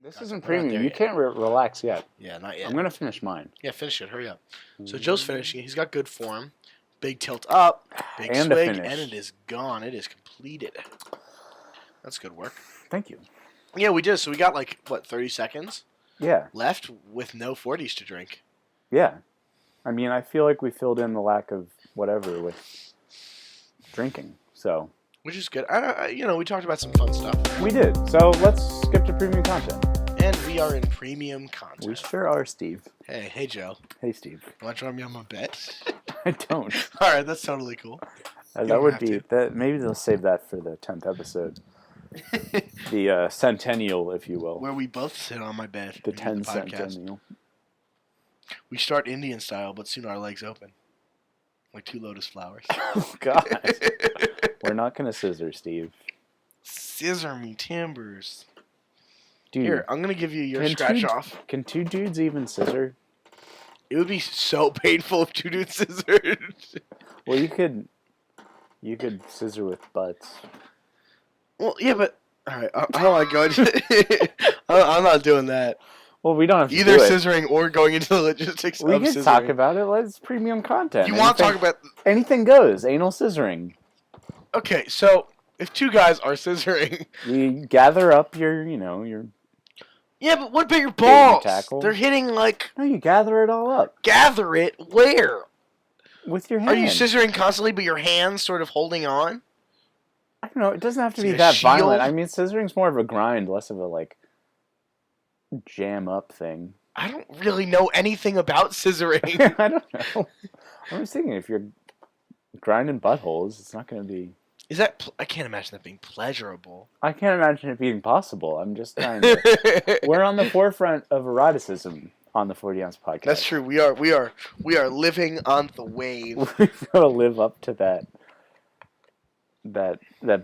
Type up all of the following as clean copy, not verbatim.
This isn't premium. You can't relax yet. Yeah, not yet. I'm going to finish mine. Yeah, finish it. Hurry up. So Joe's finishing. He's got good form. Big tilt up. Big And swig. a finish. And it is gone. It is completed. That's good work. Thank you. Yeah, we did. So we got 30 seconds Yeah. left with no 40s to drink. Yeah. I mean, I feel like we filled in the lack of whatever with drinking. So. Which is good. We talked about some fun stuff. We did. So let's skip to premium content. And we are in premium content. We sure are, Steve. Hey, Joe. Hey, Steve. You want to join me on my bet? I don't. All right, that's totally cool. That would be that. Maybe they'll save that for the 10th episode. The centennial, if you will. Where we both sit on my bed. The 10 centennial. We start Indian style, but soon our legs open. Like 2 lotus flowers. Oh, God. We're not going to scissor, Steve. Scissor me timbers. Dude, here, I'm going to give you your scratch off. Can 2 dudes even scissor? It would be so painful if 2 dudes scissored. Well, you could scissor with butts. Well, yeah, but... Alright, I don't want to go into... I'm not doing that. Well, we don't have to either do it. Scissoring or going into the logistics of scissoring. We can talk about it. Let's premium content. You want to talk about... Anything goes. Anal scissoring. Okay, so if 2 guys are scissoring... You gather up your... Yeah, but what about your balls? Tackle. They're hitting No, you gather it all up. Gather it where? With your hand. Are you scissoring constantly, but your hands sort of holding on? I don't know. It doesn't have to be that violent. I mean, scissoring's more of a grind, less of a, jam up thing. I don't really know anything about scissoring. I don't know. I was thinking if you're grinding buttholes, it's not going to be... Is that... I can't imagine that being pleasurable. I can't imagine it being possible. I'm just trying to... We're on the forefront of eroticism on the 40 Ounce Podcast. That's true. We are living on the wave. We've got to live up to that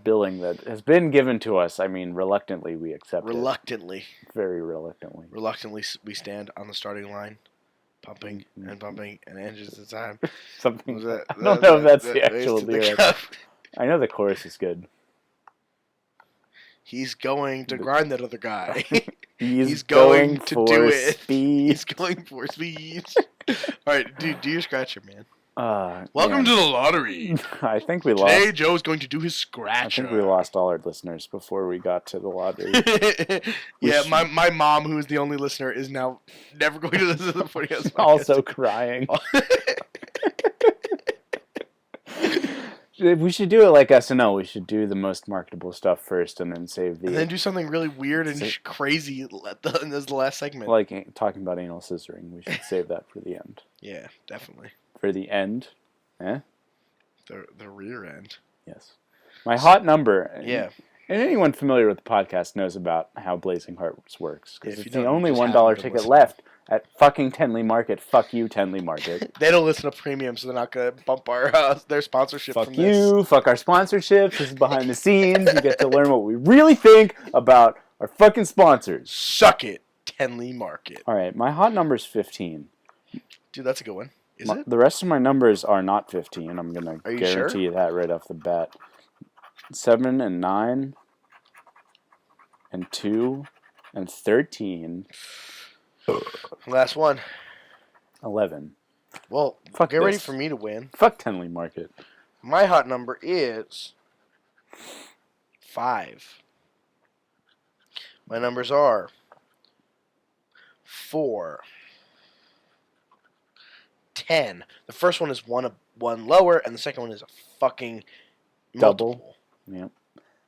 billing that has been given to us. I mean, reluctantly we accept it. Very reluctantly. Reluctantly we stand on the starting line, pumping and engines at time. Something. I don't know if that's the actual lyric. I know the chorus is good. He's going to grind that other guy. He's going to do it. Speed. He's going for speed. All right, dude, do your scratcher, man. Welcome to the lottery. I think we lost. Today, Joe's going to do his scratcher. I think we lost all our listeners before we got to the lottery. Yeah, my mom, who is the only listener, is now never going to listen to the 40 Ounce Podcast. Also crying. We should do it like SNL. We should do the most marketable stuff first and then save the... And then do something really weird and crazy as the last segment. Like talking about anal scissoring. We should save that for the end. Yeah, definitely. For the end? The rear end. Yes. My hot number. Yeah. And anyone familiar with the podcast knows about how Blazing Hearts works. Because it's the only $1 ticket left at fucking Tenley Market. Fuck you, Tenley Market. They don't listen to premium, so they're not going to bump their sponsorship fuck from you, this. Fuck our sponsorships. This is behind the scenes. You get to learn what we really think about our fucking sponsors. Suck it, Tenley Market. All right, my hot number is 15. Dude, that's a good one. Is it? The rest of my numbers are not 15. I'm going to guarantee you that right off the bat. 7 and 9 and 2 and 13. Last one. 11. Well, get ready for me to win. Fuck Tenley Market. My hot number is 5. My numbers are 4, 10. The first one is one lower, and the second one is a fucking multiple. Yep.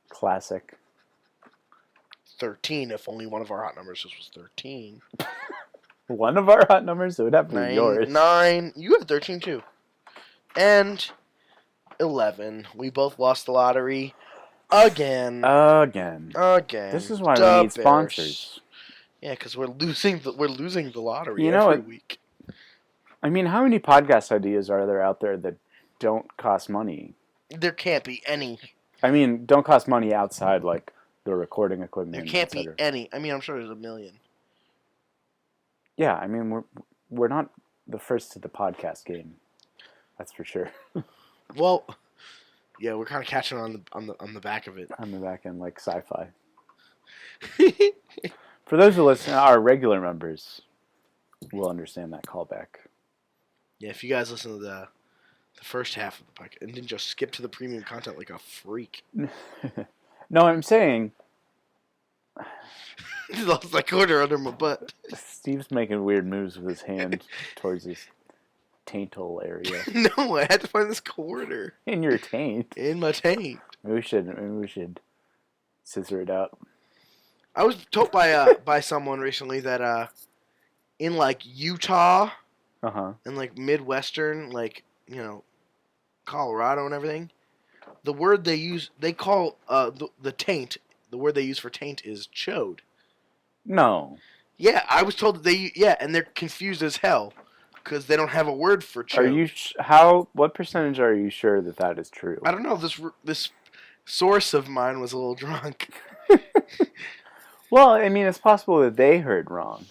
Classic. 13. If only one of our hot numbers was 13. One of our hot numbers? It would have to be yours. 9. You have 13 too. And 11. We both lost the lottery again. This is why we need sponsors. Yeah, because we're losing the lottery every week. I mean, how many podcast ideas are there out there that don't cost money? There can't be any. I mean, don't cost money outside, like the recording equipment. There can't be any. I mean, I'm sure there's a million. Yeah, I mean, we're not the first to the podcast game. That's for sure. Well, yeah, we're kind of catching on the back of it. On the back end, like sci-fi. For those who listen, our regular members will understand that callback. Yeah, if you guys listen to the first half of the podcast and didn't just skip to the premium content like a freak. No, I'm saying... He lost that quarter under my butt. Steve's making weird moves with his hand towards his taintal area. No, I had to find this quarter. In your taint? In my taint. Maybe we should scissor it out. I was told by someone recently that in like Utah and like Midwestern, like, you know, Colorado and everything, the word they call the taint, the word they use for taint is chode. No. Yeah, I was told that and they're confused as hell because they don't have a word for chode. Are you what percentage are you sure that is true? I don't know. This source of mine was a little drunk. Well, I mean, it's possible that they heard wrong.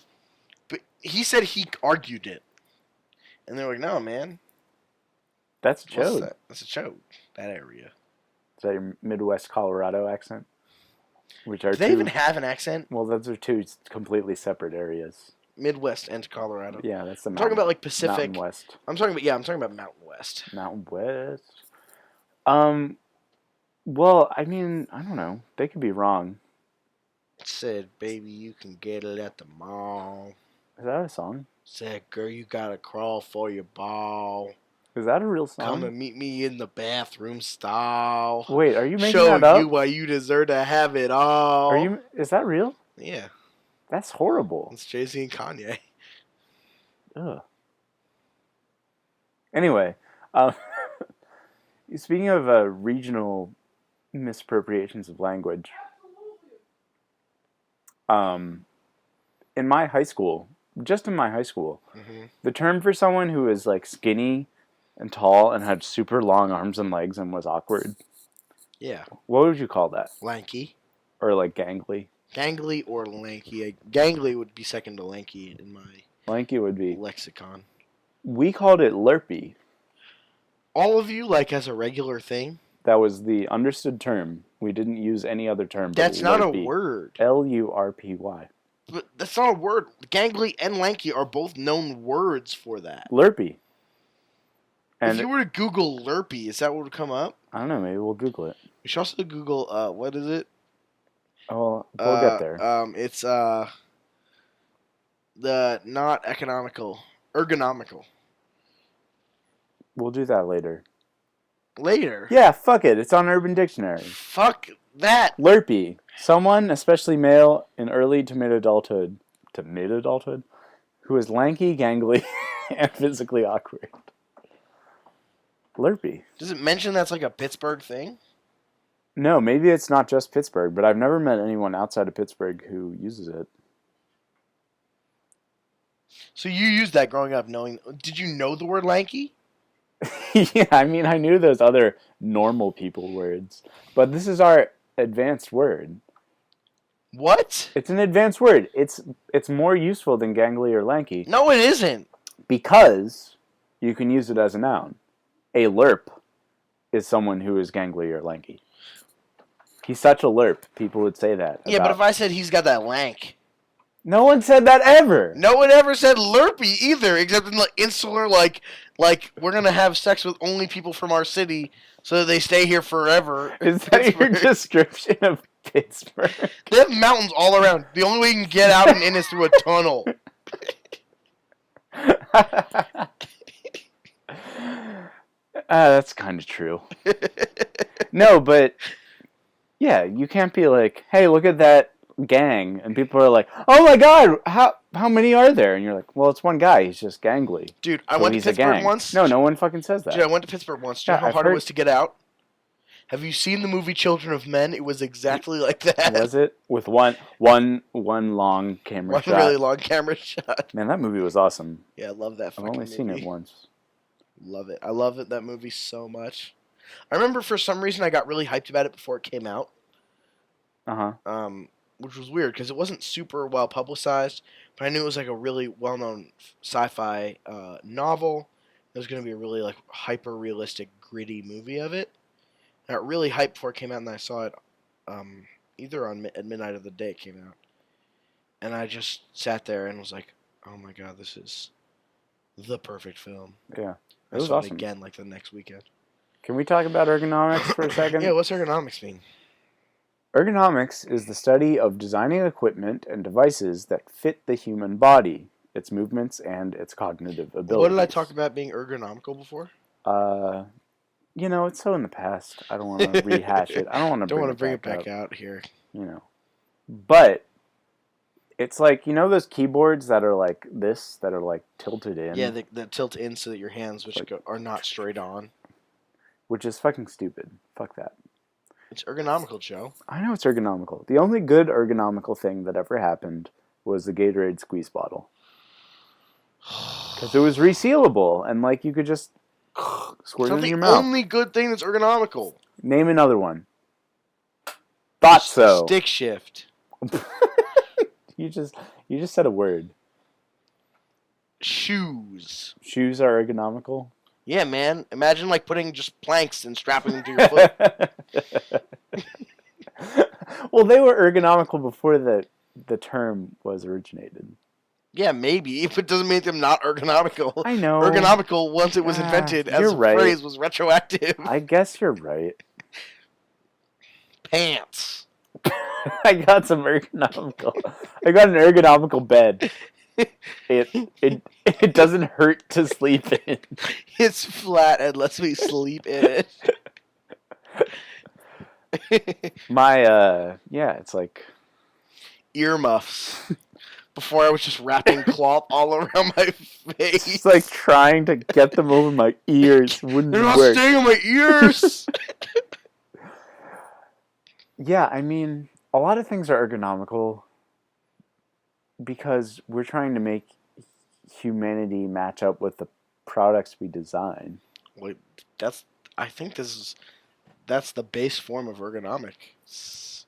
But he said he argued it. And they're like, no, man. That's a chode. That's a chode. That area. Is that your Midwest Colorado accent? Do they even have an accent? Well, those are two completely separate areas. Midwest and Colorado. Yeah, that's the I'm talking about like Pacific. Mountain West. I'm talking about Mountain West. Mountain West. Well, I mean, I don't know. They could be wrong. Said, baby, you can get it at the mall. Is that a song? Said, girl, you gotta crawl for your ball. Is that a real song? Come and meet me in the bathroom stall. Wait, are you making that up? Show you why you deserve to have it all. Is that real? Yeah. That's horrible. It's Jay-Z and Kanye. Ugh. Anyway, speaking of regional misappropriations of language, in my high school, the term for someone who is like skinny and tall and had super long arms and legs and was awkward. Yeah. What would you call that? Lanky. Or like gangly? Gangly or lanky. Gangly would be second to lanky in my lanky would be lexicon. We called it lurpy. All of you, like as a regular thing? That was the understood term. We didn't use any other term. That's not a word. Lurpy. But that's not a word. Gangly and lanky are both known words for that. Lurpy. And if you were to Google lurpy, is that what would come up? I don't know. Maybe we'll Google it. We should also Google, what is it? Oh, we'll get there. It's the not economical, ergonomical. We'll do that later. Later? Yeah, fuck it. It's on Urban Dictionary. Fuck that. Lurpy. Someone, especially male, in early to mid-adulthood, who is lanky, gangly, and physically awkward. Lurpy. Does it mention that's like a Pittsburgh thing? No, maybe it's not just Pittsburgh, but I've never met anyone outside of Pittsburgh who uses it. So you used that growing up knowing... Did you know the word lanky? Yeah, I mean, I knew those other normal people words. But this is our advanced word. What? It's an advanced word. It's more useful than gangly or lanky. No, it isn't. Because you can use it as a noun. A lerp is someone who is gangly or lanky. He's such a lerp. People would say that. Yeah, but if I said he's got that lank... No one said that ever. No one ever said lurpy either, except in like insular, like we're gonna have sex with only people from our city so that they stay here forever. Is that your description of Pittsburgh? They have mountains all around. The only way you can get out and in is through a tunnel. That's kind of true. No, but yeah, you can't be like, hey, look at that gang, and people are like, oh my god, how many are there? And you're like, well, it's one guy, he's just gangly. Dude, I went to Pittsburgh once. No one fucking says that. Dude, I went to Pittsburgh once. Do you know how hard it was to get out? Have you seen the movie Children of Men? It was exactly like that. Was it? With one long camera shot. One really long camera shot. Man, that movie was awesome. Yeah, I love that fucking movie. I've only seen it once. Love it. I love it, that movie so much. I remember for some reason I got really hyped about it before it came out. Which was weird because it wasn't super well publicized, but I knew it was like a really well-known sci-fi novel. It was going to be a really like hyper-realistic, gritty movie of it. I got really hyped before it came out, and I saw it either at midnight of the day it came out. And I just sat there and was like, oh my god, this is the perfect film. Yeah. I saw it again like the next weekend. Can we talk about ergonomics for a second? Yeah, what's ergonomics mean? Ergonomics is the study of designing equipment and devices that fit the human body, its movements, and its cognitive abilities. What did I talk about being ergonomical before? It's so in the past. I don't want to rehash it. I don't want to bring it back out here. But it's like, those keyboards that are like this, that are like tilted in. Yeah, that tilt in so that your hands are not straight on. Which is fucking stupid. Fuck that. It's ergonomical, Joe. I know it's ergonomical. The only good ergonomical thing that ever happened was the Gatorade squeeze bottle. Because it was resealable, and like you could just squirt it in your mouth. It's the only good thing that's ergonomical. Name another one. Thought so. Stick shift. You just said a word. Shoes. Shoes are ergonomical? Yeah, man. Imagine like putting just planks and strapping them to your foot. Well, they were ergonomical before the term was originated. Yeah, maybe, but it doesn't make them not ergonomical. I know. Ergonomical, once it was invented as a phrase, was retroactive. I guess you're right. Pants. I got some ergonomical. I got an ergonomical bed. It doesn't hurt to sleep in. It's flat and lets me sleep in it. It's like earmuffs. Before I was just wrapping cloth all around my face. It's like trying to get them over my ears wouldn't They're work. not staying on my ears. Yeah, I mean, a lot of things are ergonomical because we're trying to make humanity match up with the products we design. Wait, I think that's the base form of ergonomics.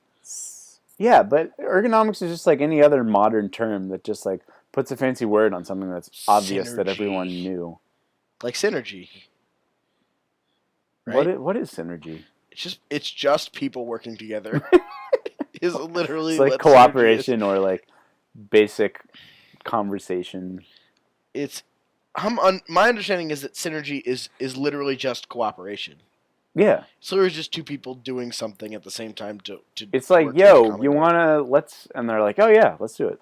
Yeah, but ergonomics is just like any other modern term that just like puts a fancy word on something that's obvious that everyone knew. Like synergy. Right? What is synergy? It's just people working together. Is literally it's like cooperation or like basic conversation. My understanding is that synergy is literally just cooperation. Yeah. So there's just two people doing something at the same time to it's like, yo, you wanna and they're like, oh yeah, let's do it.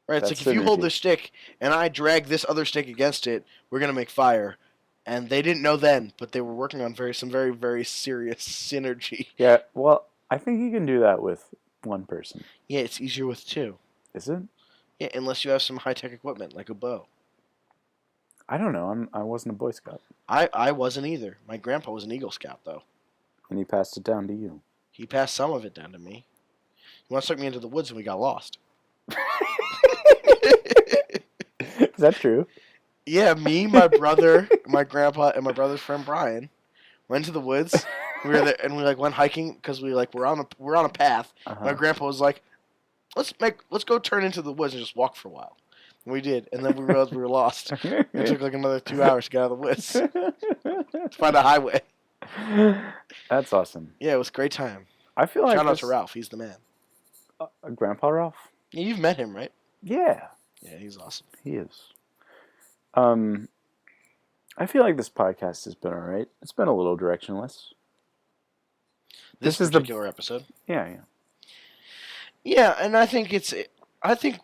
Right, it's like if you hold this stick and I drag this other stick against it, we're gonna make fire. And they didn't know then, but they were working on some very, very serious synergy. Yeah, well, I think you can do that with one person. Yeah, it's easier with two. Is it? Yeah, unless you have some high-tech equipment, like a bow. I don't know. I wasn't a Boy Scout. I wasn't either. My grandpa was an Eagle Scout, though. And he passed it down to you. He passed some of it down to me. He once took me into the woods and we got lost. Is that true? Yeah, me, my brother, my grandpa, and my brother's friend Brian went to the woods. We were there, and we went hiking because we're on a path. Uh-huh. My grandpa was like, "Let's go turn into the woods and just walk for a while." And we did, and then we realized we were lost. It took another 2 hours to get out of the woods to find a highway. That's awesome. Yeah, it was a great time. I feel like shout out to Ralph. He's the man. Grandpa Ralph? Yeah, you've met him, right? Yeah. Yeah, he's awesome. He is. I feel like this podcast has been alright. It's been a little directionless. This is particular episode. Yeah. Yeah, and I think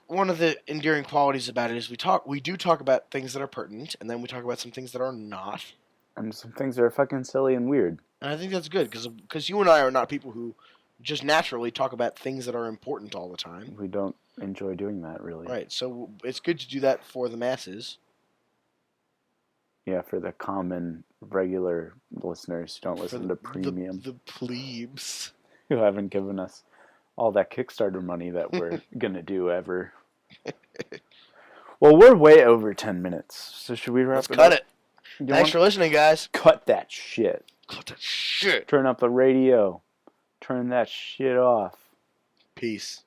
one of the endearing qualities about it is we do talk about things that are pertinent, and then we talk about some things that are not. And some things that are fucking silly and weird. And I think that's good, because you and I are not people who just naturally talk about things that are important all the time. We don't enjoy doing that, really. Right, so it's good to do that for the masses. Yeah, for the common, regular listeners who don't listen to premium. The plebes. Who haven't given us all that Kickstarter money that we're going to do ever. Well, we're way over 10 minutes, so should we wrap Let's it up? cut it. Thanks for listening, guys. Cut that shit. Cut that shit. Turn up the radio. Turn that shit off. Peace.